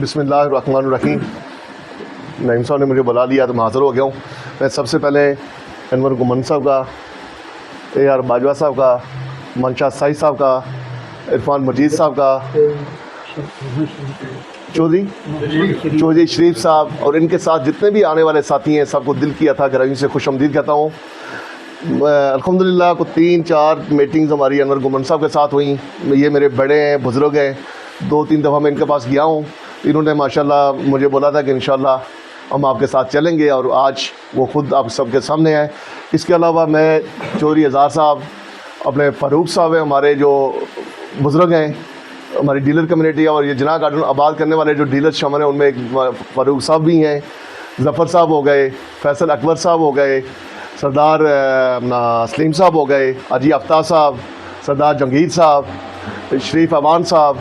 बिस्मिल्लाहिर्रहमानिर्रहीम। नईम साहब ने मुझे बुला लिया तो मैं हाज़िर हो गया हूँ। मैं सबसे पहले अनवर गुमन साहब का, AR बाजवा साहब का, मंशा साई साहब का, इरफान मजीद साहब का, चौधरी शरीफ साहब और इनके साथ जितने भी आने वाले साथी हैं सबको दिल की अथा गहराई से खुशआमदीद कहता हूँ। अल्हम्दुलिल्लाह को 3-4 मीटिंग्स हमारी अनवर गुमन साहब के साथ हुई। ये मेरे बड़े हैं, बुज़ुर्ग हैं। 2-3 दफ़ा मैं इनके पास गया हूँ। इन्होंने माशाल्लाह मुझे बोला था कि इंशाल्लाह हम आपके साथ चलेंगे और आज वो ख़ुद आप सबके सामने है। इसके अलावा मैं चौधरी अज़ार साहब, अपने फ़ारूक साहब हैं, हमारे जो बुज़ुर्ग हैं, हमारी डीलर कम्युनिटी और ये जना गार्डन आबाद करने वाले जो डीलर शामिल हैं उनमें एक फ़ारूक साहब भी हैं, ज़फ़र साहब हो गए, फैसल अकबर साहब हो गए, सरदार अपना सलीम साहब हो गए, हाजी आफ्ताब साहब, सरदार जंगीर साहब, शरीफ अमान साहब,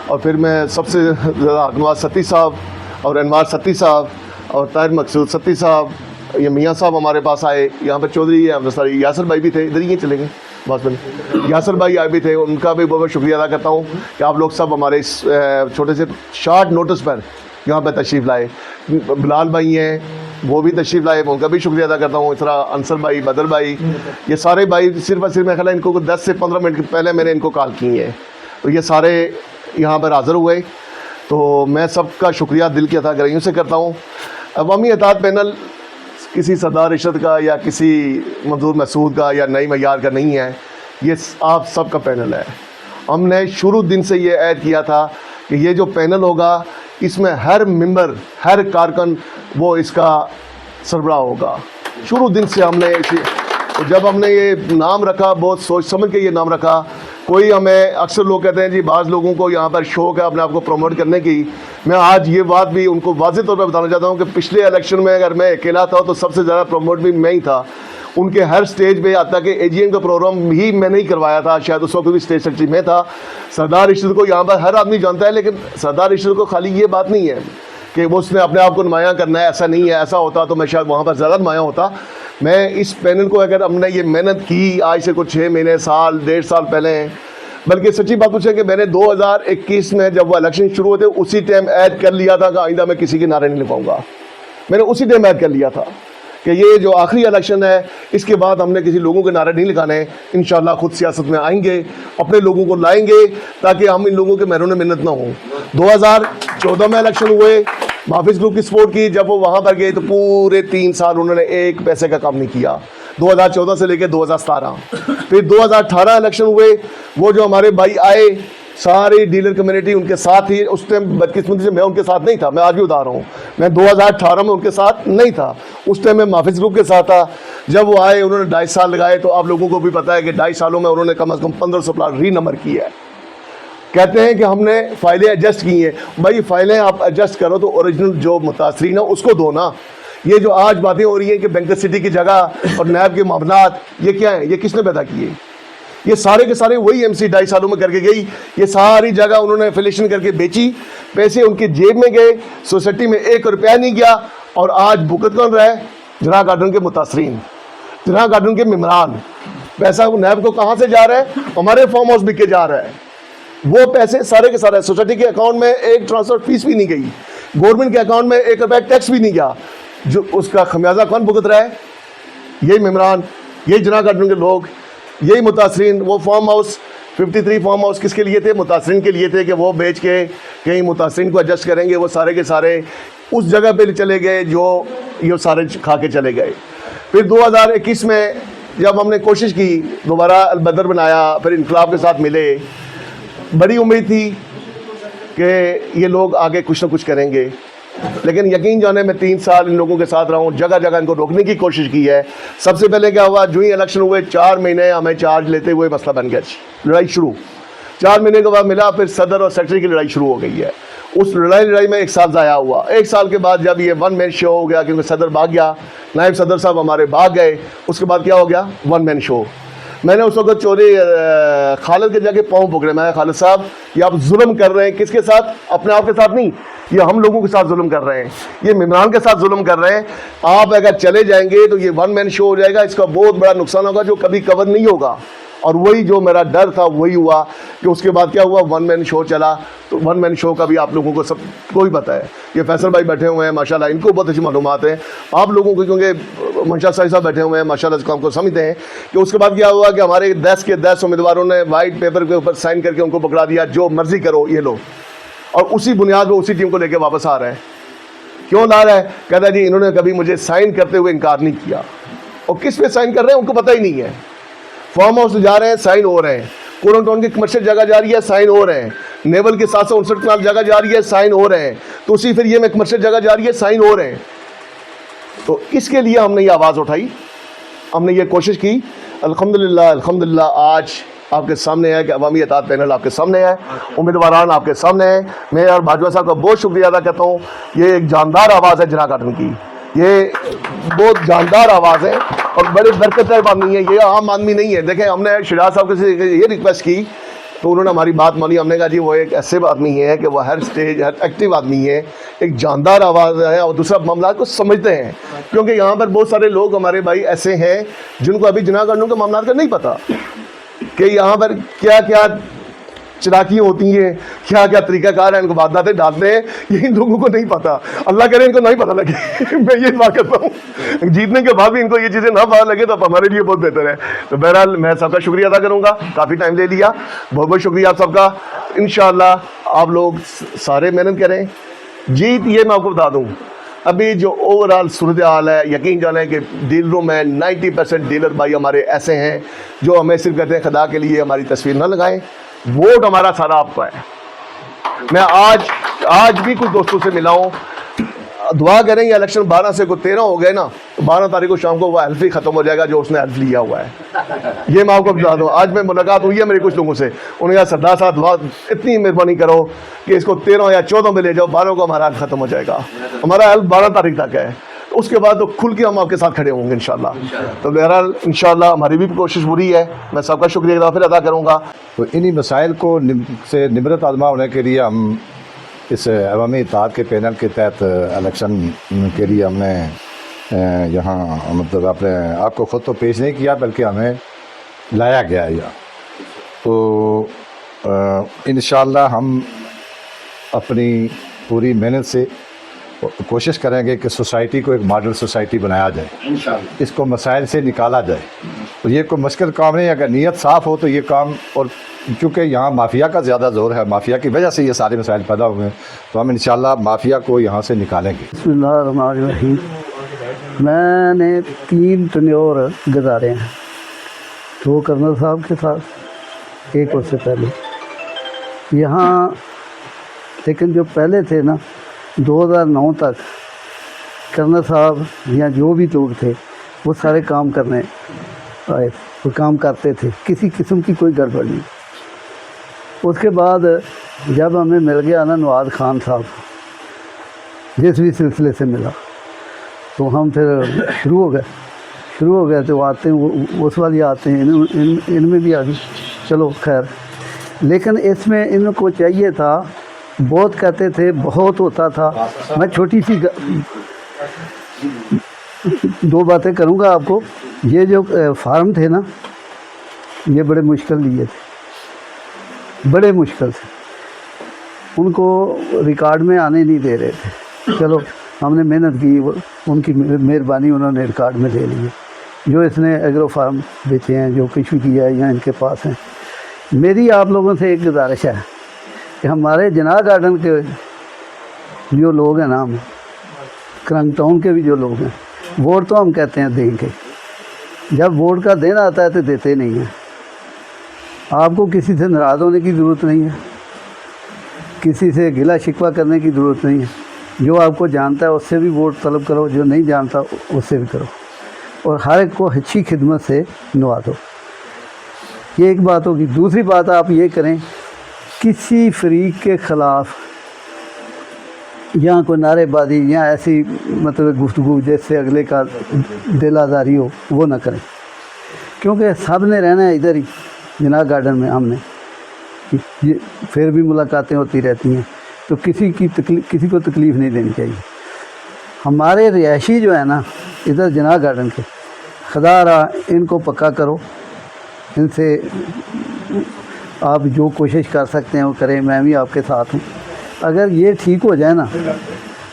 और फिर मैं सबसे ज़्यादा अनवार सत्ती साहब और अनवार सत्ती साहब और ताहिर मकसूद सत्ती साहब, ये मियाँ साहब हमारे पास आए। यहाँ पर चौधरी सॉरी यासर भाई भी थे, इधर ही चलेंगे बस बने, यासर भाई आए भी थे, उनका भी बहुत बहुत शुक्रिया अदा करता हूँ कि आप लोग सब हमारे इस छोटे से शॉर्ट नोटिस पर यहाँ पर तशरीफ़ लाए। बिलाल भाई हैं, वो भी तशरीफ़ लाए, उनका भी शुक्रिया अदा करता हूँ। इस तरह अंसर भाई, बदर भाई, ये सारे भाई सिर्फ और सिर्फ मैं ख्याल इनको 10 से 15 मिनट पहले मैंने इनको कॉल की है, तो ये सारे यहाँ पर हाज़िर हुए। तो मैं सबका शुक्रिया दिल की अता गहराइयों से करता हूँ। अवामी इत्तेहाद पैनल किसी सरदार इशरत का या किसी मंजूर मसूद का या नई मयार का नहीं है, ये आप सब का पैनल है। हमने शुरू दिन से ये ऐड किया था कि ये जो पैनल होगा इसमें हर मेंबर, हर कारकुन वो इसका सरबराह होगा। शुरू दिन से हमने तो जब हमने ये नाम रखा बहुत सोच समझ के ये नाम रखा। कोई हमें अक्सर लोग कहते हैं जी बाज़ लोगों को यहाँ पर शौक़ है अपने आप को प्रमोट करने की। मैं आज ये बात भी उनको वाज़ेह तौर पर बताना चाहता हूँ कि पिछले इलेक्शन में अगर मैं अकेला था तो सबसे ज़्यादा प्रमोट भी मैं ही था। उनके हर स्टेज पे आता कि AGM का प्रोग्राम ही मैंने ही करवाया था, शायद उस वक्त भी स्टेज सेक्रेटरी में था। सरदार इशरत को यहाँ पर हर आदमी जानता है, लेकिन सरदार इशरत को खाली ये बात नहीं है कि वो उसने अपने आप को नुमायाँ करना है, ऐसा नहीं है। ऐसा होता तो मैं शायद वहाँ पर ज़्यादा नुमायाँ होता। मैं इस पैनल को अगर हमने ये मेहनत की आज से कुछ 6 महीने, साल, 1.5 साल पहले, बल्कि सच्ची बात पूछे कि मैंने 2021 में जब वो इलेक्शन शुरू होते उसी टाइम ऐड कर लिया था कि आइंदा मैं किसी के नारे नहीं लगाऊंगा। मैंने उसी टाइम ऐड कर लिया था कि ये जो आखिरी इलेक्शन है इसके बाद हमने किसी लोगों के नारे नहीं लगाने। इंशाल्लाह खुद सियासत में आएंगे, अपने लोगों को लाएंगे ताकि हम इन लोगों के महरून मिन्नत ना हो। 2014 में इलेक्शन हुए, माफिज ग्रुप की सपोर्ट की, जब वो वहाँ पर गए तो पूरे 3 साल उन्होंने एक पैसे का काम नहीं किया, 2014 से लेकर 2017। फिर 2018 इलेक्शन हुए, वो जो हमारे भाई आए सारी डीलर कम्युनिटी उनके साथ ही। उस टाइम बदकिस्मती से मैं उनके साथ नहीं था, मैं आज भी बता रहा हूँ, मैं 2018 में उनके साथ नहीं था, उस टाइम मैं माफिज ग्रुप के साथ था। जब वो आए उन्होंने 2.5 साल लगाए, तो आप लोगों को भी पता है कि 2.5 सालों में उन्होंने कम अज़ कम 1500 प्लाट री नंबर किया है। कहते हैं कि हमने फाइलें एडजस्ट की हैं। भाई फाइलें आप एडजस्ट करो तो ओरिजिनल जो मुतासरीन है उसको दो ना। ये जो आज बातें हो रही हैं कि बैंकर सिटी की जगह और नैब के मामलात, ये क्या है, ये किसने पैदा किए? ये सारे के सारे वही MC 2.5 सालों में करके गई। ये सारी जगह उन्होंने एफिलिएशन करके बेची, पैसे उनके जेब में गए, सोसाइटी में 1 रुपया नहीं गया। और आज भुगत कौन रहा है? जना गार्डन के मुतासरीन, जना गार्डन के मेम्बरान। पैसा नैब को कहाँ से जा रहा है? हमारे फार्म हाउस बिक के जा रहा है। वो पैसे सारे के सारे सोसाइटी के अकाउंट में एक ट्रांसफर फीस भी नहीं गई, गवर्नमेंट के अकाउंट में 1 रुपया टैक्स भी नहीं गया। जो उसका खमियाजा कौन भुगत रहा है? यही मेम्बरान, यही जना गार्डन के लोग, यही मुतासरीन। वो फार्म हाउस 53 फार्म हाउस किसके लिए थे? मुतासरीन के लिए थे कि वो बेच के कहीं मुतासरीन को एडजस्ट करेंगे। वो सारे के सारे उस जगह पे चले गए जो ये सारे खा के चले गए। फिर 2021 में जब हमने कोशिश की, दोबारा अलबदर बनाया, फिर इनकलाब के साथ मिले, बड़ी उम्मीद थी कि ये लोग आगे कुछ ना कुछ करेंगे, लेकिन यकीन जाने मैं 3 साल इन लोगों के साथ रहा हूँ, जगह जगह इनको रोकने की कोशिश की है। सबसे पहले क्या हुआ, जो ही इलेक्शन हुए 4 महीने हमें चार्ज लेते हुए मसला बन गया, लड़ाई शुरू। 4 महीने के बाद मिला, फिर सदर और सेक्रेटरी की लड़ाई शुरू हो गई है। उस लड़ाई में 1 साल ज़ाया हुआ। 1 साल के बाद जब ये 1 मैन शो हो गया, क्योंकि सदर भाग गया, नायब सदर साहब हमारे भाग गए, उसके बाद क्या हो गया? 1 मैन शो। मैंने उस वक्त चौधरी खालिद के जाके पाँव पकड़े। मैं खालिद साहब ये आप जुल्म कर रहे हैं, किसके साथ? अपने आप के साथ नहीं, ये हम लोगों के साथ जुल्म कर रहे हैं, ये मेम्बरान के साथ जुल्म कर रहे हैं। आप अगर चले जाएंगे तो ये 1 मैन शो हो जाएगा, इसका बहुत बड़ा नुकसान होगा जो कभी कवर नहीं होगा। और वही जो मेरा डर था वही हुआ कि उसके बाद क्या हुआ, वन मैन शो चला। तो वन मैन शो का भी आप लोगों को सब कोई पता है। ये फैसल भाई बैठे हुए हैं माशाल्लाह, इनको बहुत अच्छी मालूमात है। आप लोगों को क्योंकि मंशा साहब बैठे हुए हैं माशाल्लाह, इस काम को समझते हैं कि उसके बाद क्या हुआ कि हमारे 10 के 10 उम्मीदवारों ने वाइट पेपर के ऊपर साइन करके उनको पकड़ा दिया, जो मर्जी करो ये लो, और उसी बुनियाद पर उसी टीम को लेकर वापस आ रहे हैं। क्यों ला रहा है? कहता है जी इन्होंने कभी मुझे साइन करते हुए इनकार नहीं किया। और किस पे साइन कर रहे हैं उनको पता ही नहीं है। फार्म हाउस जा रहे हैं, साइन हो रहे हैं। कोरन टाउन की कमर्शियल जगह जा रही है, साइन हो रहे हैं। नेवल के 759 कनाल जगह जा रही है, साइन हो रहे हैं। तो उसी फिर ये में कमर्शियल जगह जा रही है, साइन हो रहे हैं। तो इसके लिए हमने ये आवाज़ उठाई, हमने ये कोशिश की। अल्हम्दुलिल्लाह अल्हम्दुलिल्लाह आज आपके सामने है कि अवामी इत्तेहाद पैनल आपके सामने है, उम्मीदवारान आपके सामने है। मैं और बाजवा साहब का बहुत शुक्रिया अदा करता हूँ। ये एक जानदार आवाज़ है जिना गार्डन की, ये बहुत जानदार आवाज़ है और बड़े बरकत आदमी है, ये आम आदमी नहीं है। देखें हमने शराज साहब से ये रिक्वेस्ट की तो उन्होंने हमारी बात मानी। हमने कहा जी वो एक ऐसे आदमी है कि वो हर स्टेज हर एक्टिव आदमी है, एक जानदार आवाज़ है और दूसरा मामला को समझते हैं। क्योंकि यहाँ पर बहुत सारे लोग हमारे भाई ऐसे हैं जिनको अभी जिना गार्डन के मामला का नहीं पता कि यहाँ पर क्या क्या चलाकियाँ होती हैं, क्या क्या तरीक़ाकार है, इनको वारदातें डालते हैं, ये इन लोगों को नहीं पता। अल्लाह करे इनको नहीं पता लगे मैं ये बात करता हूँ, जीतने के बाद भी इनको ये चीज़ें ना पता लगे तो हमारे लिए बहुत बेहतर है। तो बहरहाल मैं सबका शुक्रिया अदा करूँगा, काफ़ी टाइम ले लिया, बहुत बहुत शुक्रिया आप सबका। इंशाअल्लाह आप लोग सारे मेहनत करें। जीत ये मैं आपको बता दूँ, अभी जो ओवरऑल सूरत हाल है, यकीन जाने कि डीलरों में 90% डीलर भाई हमारे ऐसे हैं जो हमें सिर्फ कहते हैं खुदा के लिए हमारी तस्वीर ना लगाएं, वोट हमारा सारा आपका है। मैं आज भी कुछ दोस्तों से मिला हूँ, दुआ करें ये इलेक्शन 12 से को 13 हो गए ना, तो 12 तारीख को शाम को वह हेल्प ही ख़त्म हो जाएगा जो उसने हेल्प लिया हुआ है। ये मैं आपको बता दूँ, आज मैं मुलाकात हुई है मेरे कुछ लोगों से, उन्होंने कहा सरदार साहब दुआ इतनी मेहरबानी करो कि इसको 13 या 14 में ले जाओ, 12 को हमारा हेल्प ख़त्म हो जाएगा। हमारा हेल्प 12 तारीख तक है, उसके बाद तो खुल के हम आपके साथ खड़े होंगे इंशाल्लाह। तो बहरहाल इंशाल्लाह हमारी भी कोशिश बुरी है, मैं सबका शुक्रिया फिर अदा करूँगा। तो इन्हीं मसाइल को से निमरत आज़मा होने के लिए हम इस अवामी इत्तेहाद के पैनल के तहत इलेक्शन के लिए हमने यहाँ मतलब अपने आपको ख़ुद तो पेश नहीं किया बल्कि हमें लाया गया है यहाँ। तो इंशाअल्लाह हम अपनी पूरी मेहनत से कोशिश करेंगे कि सोसाइटी को एक मॉडल सोसाइटी बनाया जाए, इसको मसाइल से निकाला जाए। तो ये कोई मुश्किल काम नहीं, अगर नीयत साफ़ हो तो ये काम, और चूँकि यहाँ माफिया का ज़्यादा ज़ोर है, माफिया की वजह से ये सारे मसाइल पैदा हुए हैं, तो हम इंशाअल्लाह माफिया को यहाँ से निकालेंगे। बिस्मिल्लाहिर्रहमानिर्रहीम। मैंने 3 टन्योर गुजारे हैं, 2 कर्नल साहब के साथ, 1 उससे पहले यहाँ। लेकिन जो पहले थे ना 2009 तक कर्नल साहब या जो भी लोग थे वो सारे काम करने आए, वो काम करते थे, किसी किस्म की कोई गड़बड़ नहीं। उसके बाद जब हमें मिल गया ना नवाज़ खान साहब, जिस भी सिलसिले से मिला, तो हम फिर शुरू हो गए। तो आते हैं उस वाली आते हैं, इनमें भी आ गई, चलो खैर। लेकिन इसमें इनको चाहिए था, बहुत कहते थे, बहुत होता था। मैं छोटी सी 2 बातें करूँगा आपको। ये जो फार्म थे ना, ये बड़े मुश्किल लिए थे, बड़े मुश्किल से, उनको रिकॉर्ड में आने नहीं दे रहे थे। चलो हमने मेहनत की, उनकी मेहरबानी, उन्होंने रिकॉर्ड में ले लिए। जो इसने एग्रो फार्म बेचे हैं, जो कुछ भी किया है, यहाँ इनके पास हैं। मेरी आप लोगों से एक गुजारिश है कि हमारे जिना गार्डन के जो लोग हैं ना, हम क्रंग टाउन के भी जो लोग हैं, वोट तो हम कहते हैं देंगे, जब वोट का दिन आता है तो देते नहीं हैं। आपको किसी से नाराज़ होने की ज़रूरत नहीं है, किसी से गिला शिकवा करने की ज़रूरत नहीं है। जो आपको जानता है उससे भी वोट तलब करो, जो नहीं जानता उससे भी करो, और हर एक को अच्छी खिदमत से नवाजो। ये एक बात होगी। दूसरी बात आप ये करें, किसी फरीक के ख़िलाफ़ यहाँ कोई नारेबाजी या ऐसी मतलब गुफ्तगू जैसे अगले का दिल आज़ारी हो, वो ना करें, क्योंकि सब ने रहना है इधर ही जिना गार्डन में। हमने ये फिर भी मुलाकातें होती रहती हैं, तो किसी को तकलीफ़ नहीं देनी चाहिए। हमारे रिहायशी जो है ना इधर जिना गार्डन के, खुदा रहा इनको पक्का करो, इनसे आप जो कोशिश कर सकते हैं वो करें, मैं भी आपके साथ हूँ। अगर ये ठीक हो जाए ना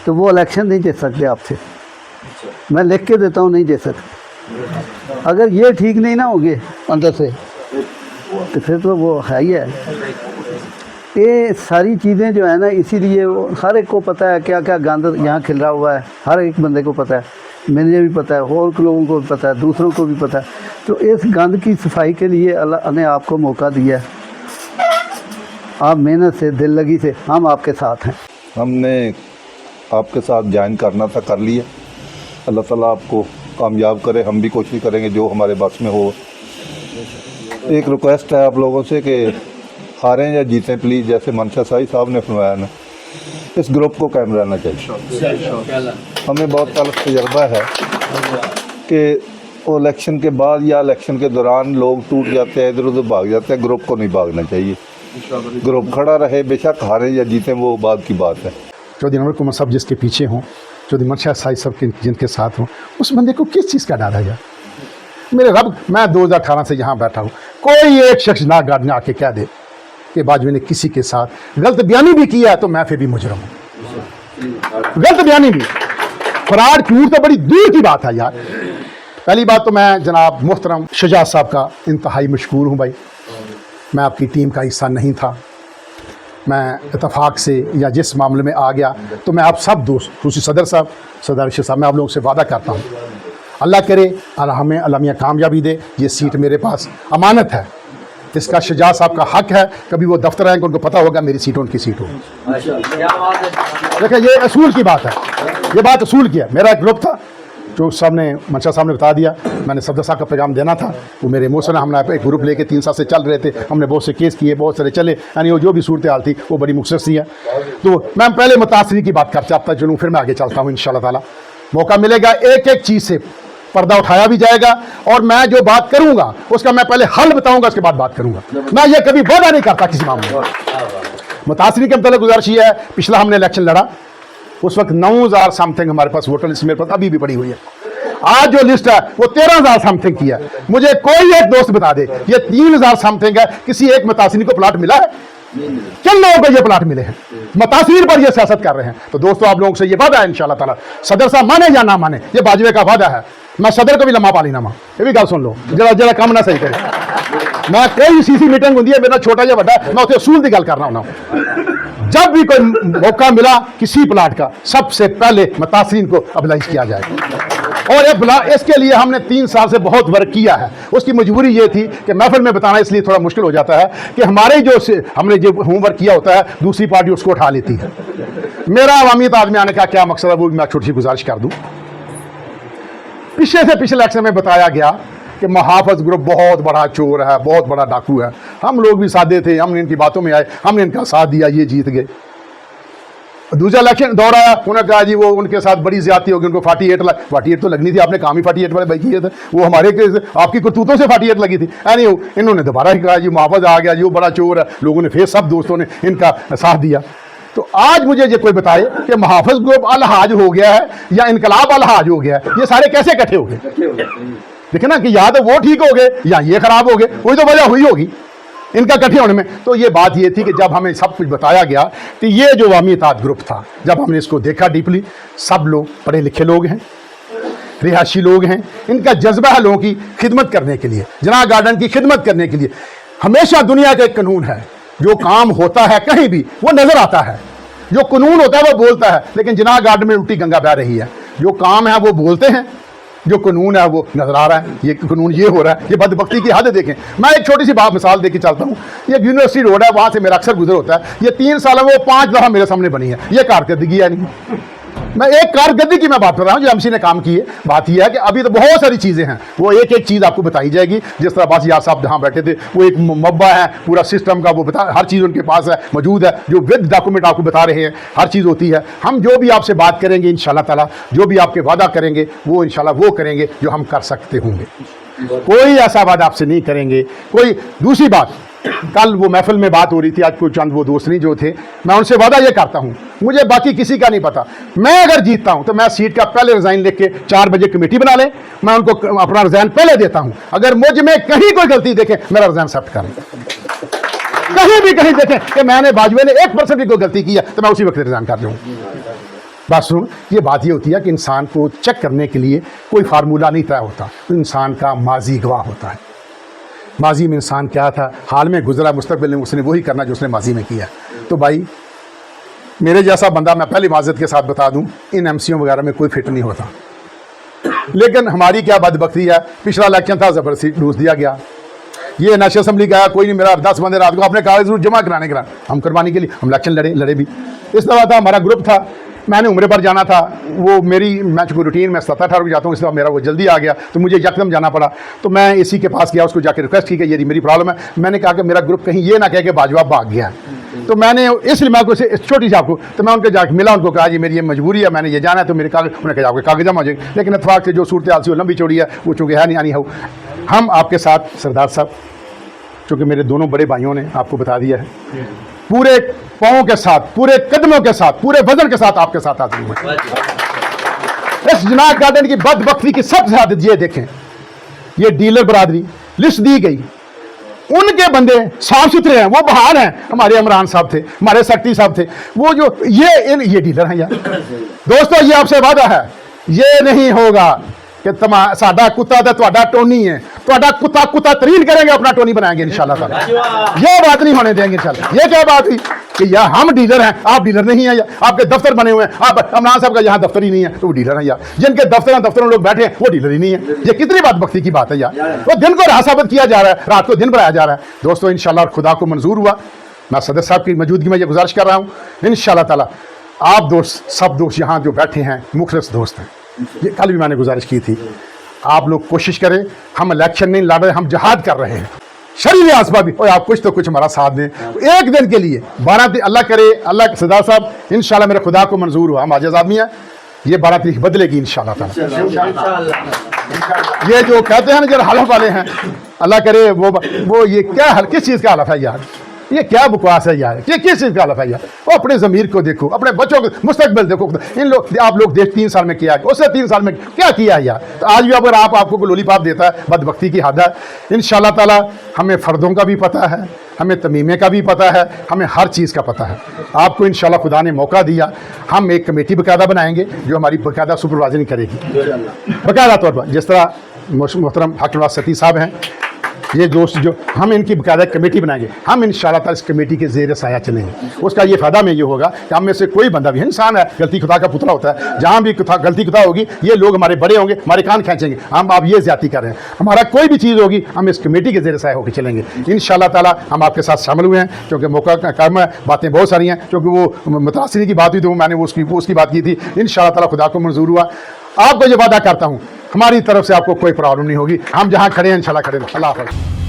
तो वो इलेक्शन नहीं जीत सकते आपसे, मैं लिख के देता हूँ, नहीं जीत सकते। अगर ये ठीक नहीं ना होंगे अंदर से तो फिर तो वो है ही है। ये सारी चीज़ें जो है ना, इसीलिए वो हर एक को पता है क्या क्या गंद यहाँ खिल रहा हुआ है, हर एक बंदे को पता है, मुझे भी पता है, और लोगों को भी पता है, दूसरों को भी पता है। तो इस गंद की सफाई के लिए अल्लाह ने आपको मौका दिया है। आप मेहनत से, दिल लगी से, हम आपके साथ हैं। हमने आपके साथ ज्वाइन करना था, कर लिया। अल्लाह ताला आपको कामयाब करे, हम भी कोशिश करेंगे जो हमारे बस में हो। एक रिक्वेस्ट है आप लोगों से कि हारें या जीतें प्लीज़, जैसे मनशा साई साहब ने फरमाया ना, इस ग्रुप को कायम रहना चाहिए। हमें बहुत तल्ख तजर्बा है कि वो इलेक्शन के बाद या इलेक्शन के दौरान लोग टूट जाते हैं, इधर उधर भाग जाते हैं। ग्रुप को नहीं भागना चाहिए, ग्रुप खड़ा रहे, बेशक हारें या जीतें वो बाद की बात है। चौधरी अनवर कुमार साहब जिसके पीछे हों, चौधरी मनशा साई साहब के जिनके साथ हों, उस बंदे को किस चीज़ का डर है यार? मेरे रब, मैं 2018 से यहाँ बैठा हूँ, कोई एक शख्स ना गार्ड आके कह दे कि बाजवा ने किसी के साथ गलत बयानी भी किया है तो मैं फिर भी मुजरम हूँ। गलत बयानी भी, फराड झूठ तो बड़ी दूर की बात है यार। पहली बात तो मैं जनाब मोहतरम शुजात साहब का इंतहाई मशकूर हूँ भाई। मैं आपकी टीम का हिस्सा नहीं था, मैं इतफाक़ से या जिस मामले में आ गया तो मैं आप सब दोस्त, खुशी सदर साहब, सदर अर्शद साहब, मैं आप लोगों से वादा करता हूँ, अल्लाह करे अल्लाह हमें अल्लाह कामयाबी दे। ये सीट मेरे पास अमानत है, इसका शुजात साहब का हक है, कभी वो दफ्तर आएंगे उनको पता होगा मेरी सीट उनकी सीट होगी। देखिए ये असूल की बात है, ये बात असूल की है। मेरा एक ग्रुप था जो साहब ने, मनशा साहब ने बता दिया, मैंने सफदर साहब का पैगाम देना था, वो मेरे इमोशन, हम एक ग्रुप लेके 3 साल से चल रहे थे, हमने बहुत से केस किए, बहुत सारे चले, यानी वो जो भी सूरत हाल थी वो बड़ी मुख्तसर सी है। तो मैं पहले मुतासरी की बात कर चाहता चलूँ, फिर मैं आगे चलता हूँ। इंशाअल्लाह ताला मौका मिलेगा, एक एक चीज़ से पर्दा उठाया भी जाएगा, और मैं जो बात करूँगा उसका मैं पहले हल बताऊँगा, उसके बाद बात करूँगा। मैं ये कभी वादा नहीं करता किसी मामले में। मुतासरी के मतलब गुजारिश ये है, पिछला हमने इलेक्शन लड़ा, उस वक्त 9000 समथिंग हमारे पास वोटर लिस्ट मेरे पास अभी भी पड़ी हुई है। आज जो लिस्ट है वो 13000 समथिंग की है। मुझे कोई एक दोस्त बता दे ये 3000 समथिंग है, किसी एक मुतासरी को प्लाट मिला है? किन लोगों को ये प्लाट मिले हैं? मुतासिर पर ये सियासत कर रहे हैं। तो दोस्तों आप लोगों से ये वादा है इंशाअल्लाह ताला, सदर साहब माने या ना माने, ये बाजवे का वादा है। मैं सदर को भी लम्हा पाली ना मां, ये भी गल सुन लो, जरा जरा काम ना सही करे। मैं कोई सीसी मीटिंग होंगी है, मेरा छोटा या बड़ा, मैं उसके असूल की गल करना हूं। जब भी कोई मौका मिला किसी प्लाट का, सबसे पहले मुतासिरीन को अबलाइज किया जाएगा। और इसके लिए हमने 3 साल से बहुत वर्क किया है। उसकी मजबूरी ये थी कि महफिल में बताना इसलिए थोड़ा मुश्किल हो जाता है कि हमारे जो हमने जो होमवर्क किया होता है दूसरी पार्टी उसको उठा लेती है। मेरा अवामियत आदमी आने का क्या मकसद है वो मैं छोटी सी गुजारिश कर दूं। पिछले से पिछले इलेक्शन में बताया गया कि महाफज ग्रुप बहुत बड़ा चोर है, बहुत बड़ा डाकू है। हम लोग भी सादे थे, हमने इनकी बातों में आए, हमने इनका साथ दिया, ये जीत गए। दूसरा इलेक्शन दौर आया, उन्होंने कहा जी वो उनके साथ बड़ी ज्यादती होगी, उनको 48 तो लगनी थी, आपने काम ही 48 वाले भाई किए थे, वो हमारे आपकी करतूतों से 48 लगी थी। यानी इन्होंने दोबारा ही कहा जी महाफज आ गया जी, वो बड़ा चोर है। लोगों ने फिर सब दोस्तों ने इनका साथ दिया। तो आज मुझे ये कोई बताए कि महाफज ग्रुप अलहाज हो गया है या इनकलाब अलहाज हो गया है, ये सारे कैसे इकट्ठे हो गए? देखे ना कि या तो वो ठीक हो गए या ये खराब हो गए, कोई तो वजह हुई होगी इनका इकट्ठे होने में। तो ये बात ये थी कि जब हमें सब कुछ बताया गया कि ये जो अवामी इत्तेहाद ग्रुप था, जब हमने इसको देखा डीपली, सब लोग पढ़े लिखे लोग हैं, रिहायशी लोग हैं, इनका जज्बा है लोगों की खिदमत करने के लिए, जना गार्डन की खिदमत करने के लिए। हमेशा दुनिया का एक कानून है, जो काम होता है कहीं भी वो नजर आता है, जो कानून होता है वो बोलता है, लेकिन जना गार्डन में उल्टी गंगा बह रही है। जो काम है वो बोलते हैं, जो कानून है वो नजर आ रहा है, ये कानून ये हो रहा है। ये बदबख्ती की हद देखें। मैं एक छोटी सी बात मिसाल देके चलता हूँ। ये यूनिवर्सिटी रोड है, वहाँ से मेरा अक्सर गुजर होता है। ये 3 साल में वो 5 दफ़ा मेरे सामने बनी है। ये कारकर्दगी है नहीं, मैं एक कारकर्दगी की मैं बात कर रहा हूँ जो एमसी ने काम की है। बात यह है कि अभी तो बहुत सारी चीज़ें हैं, वो एक एक चीज़ आपको बताई जाएगी। जिस तरह बास यार साहब जहाँ बैठे थे, वो एक मब्बा है, पूरा सिस्टम का वो बता, हर चीज़ उनके पास है, मौजूद है, जो विद डॉक्यूमेंट आपको बता रहे हैं, हर चीज़ होती है। हम जो भी आपसे बात करेंगे इंशाल्लाह ताला, जो भी आपके वादा करेंगे वो इंशाल्लाह वो करेंगे जो हम कर सकते होंगे। कोई ऐसा वादा आपसे नहीं करेंगे। कोई दूसरी बात, कल वो महफिल में बात हो रही थी, आज कोई चंद वो दोस्त नहीं जो थे, मैं उनसे वादा ये करता हूँ, मुझे बाकी किसी का नहीं पता, मैं अगर जीतता हूँ तो मैं सीट का पहले रिज़ाइन लिख के 4 बजे कमेटी बना लें, मैं उनको अपना रिज़ाइन पहले देता हूँ। अगर मुझ में कहीं कोई गलती देखें, मेरा रिज़ाइन एक्सेप्ट करें। कहीं भी कहीं देखें कि मैंने बाजवे ने 1% भी कोई गलती की है तो मैं उसी वक्त रिज़ाइन कर दूँ। बस सुन, ये बात ये होती है कि इंसान को चेक करने के लिए कोई फार्मूला नहीं तय होता, तो इंसान का माजी गवाह होता है। माजी में इंसान क्या था, हाल में गुजरा, मुस्तकबिल में उसने वही करना जो उसने माजी में किया। तो भाई मेरे जैसा बंदा, मैं पहली माजरत के साथ बता दूं, इन एमसीओ वगैरह में कोई फिट नहीं होता। लेकिन हमारी क्या बदबख्ती है, पिछला इलेक्शन था, ज़बरदस्ती डूस दिया गया। ये नेशनल असम्बली का कोई नहीं, मेरा 10 बंदे रात को अपने कागज जरूर जमा कराने के हम करवाने के लिए हम इलेक्शन लड़े भी। इस दफ़ा था हमारा ग्रुप था, मैंने उम्र पर जाना था, वो मेरी मैं चूँकि रूटीन में 7-8 को जाता हूँ, इस दफ़ा मेरा वो जल्दी आ गया तो मुझे यकदम जाना पड़ा। तो मैं इसी के पास गया, उसको जाकर रिक्वेस्ट की कि ये मेरी प्रॉब्लम है। मैंने कहा कि मेरा ग्रुप कहीं ये ना कहे कि बाजवा भाग गया, तो मैंने इसलिए मैं आपको छोटी सी आपको, तो मैं उनके जाकर मिला, उनको कहा जी मेरी ये मजबूरी है, मैंने ये जाना है, तो मेरे कागज, उन्होंने कहा आपके कागज जमा हो जाएंगे। लेकिन इत्तेफाक से जो सूरत हाल सी वो लंबी चौड़ी है, वो चूँकि है नहीं आनी हो, हम आपके साथ सरदार साहब, चूँकि मेरे दोनों बड़े भाइयों ने आपको बता दिया है, पूरे पाँव के साथ, पूरे कदमों के साथ, पूरे वजन के साथ आपके साथ हाजिर हुए। इस जनाब गार्डन की बदबख्ती की सबसे ज्यादा ये देखें, ये डीलर बरादरी लिस्ट दी गई, उनके बंदे साफ सुथरे हैं, वो बहार हैं। हमारे इमरान साहब थे, हमारे सक्ती साहब थे, वो जो ये डीलर हैं यार। दोस्तों ये आपसे वादा है, ये नहीं होगा कि साडा कुत्ता तो तुहाडा टोनी है, तुहाडा कुत्ता कुत्ता तरीन करेंगे, अपना टोनी बनाएंगे इंशाल्लाह ताला। ये बात नहीं होने देंगे इंशाल्लाह। ये क्या बात हुई कि यार हम डीलर हैं, आप डीलर नहीं हैं, या आपके दफ्तर बने हुए हैं, आप इमरान साहब का यहाँ दफ्तर ही नहीं है तो वो डीलर है यार, जिनके दफ्तरों लोग बैठे हैं वो डीलर ही नहीं है। ये कितनी बदबख्ती की बात है यार। वो दिन को रात साबित किया जा रहा है, रात को दिन बनाया जा रहा है। दोस्तों इंशाल्लाह खुदा को मंजूर हुआ, मैं सदर साहब की मौजूदगी में ये गुजारिश कर रहा हूँ, इंशाल्लाह ताला आप दोस्त, सब दोस्त यहाँ जो बैठे हैं मुखलिस दोस्त हैं, ये कल भी मैंने गुजारिश की थी, आप लोग कोशिश करें, हम इलेक्शन नहीं लड़ रहे, हम जहाद कर रहे हैं, शरीर आसबा भी, और आप कुछ तो कुछ हमारा साथ दें एक दिन के लिए। 12 दिन अल्लाह करे, अल्लाह सरदार साहब इंशाल्लाह मेरे खुदा को मंजूर हुआ, हम आजाद आदमी हैं, ये 12 तारीख बदलेगी इंशाल्लाह ताला। ये जो कहते हैं ना जरा हलफ वाले हैं, अल्लाह करे वो ये क्या किस चीज़ का हलफ है यार, ये क्या बकवास है यार, ये किस चीज़ का हलफ है यार। वो अपने ज़मीर को देखो, अपने बच्चों को मुस्तकबिल देखो। इन लोग आप लोग देख 3 साल में किया, उससे 3 साल में क्या किया यार। तो आज भी अगर आपको कोई लोलीपाप देता है, बदबख्ती की हद है। इंशाल्लाह ताला हमें फ़र्दों का भी पता है, हमें तमीमे का भी पता है, हमें हर चीज़ का पता है। आपको इंशाल्लाह खुदा ने मौका दिया, हम एक कमेटी बाकायदा बनाएंगे जो हमारी बाकायदा सुपरवाइजरी करेगी बाकायदा तौर पर। जिस तरह मोहतरम हाकिम सती साहब हैं, ये दोस्त जो हम इनकी बाकायदा कमेटी बनाएंगे, हम इंशाल्लाह ताला इस कमेटी के ज़ेर साया चलेंगे। उसका ये फ़ायदा में ये होगा कि हम में से कोई बंदा भी, इंसान है, गलती खुदा का पुतला होता है, जहाँ भी गलती खुदा होगी ये लोग हमारे बड़े होंगे, हमारे कान खींचेंगे, हम आप ये ज़्यादती कर रहे हैं, हमारा कोई भी चीज़ होगी हम इस कमेटी के ज़ेर साया होकर चलेंगे इंशाल्लाह ताला। हम आपके साथ शामिल हुए हैं क्योंकि मौका कम है, बातें बहुत सारी हैं, क्योंकि वो मुतासिरी की बात हुई तो मैंने उसकी बात की थी। इंशाल्लाह ताला खुदा को मंजूर हुआ। आपको ये वादा करता हूँ हमारी तरफ से आपको कोई प्रॉब्लम नहीं होगी, हम जहाँ खड़े हैं इंशाल्लाह खड़े हैं। अल्लाह हाफ़िज़।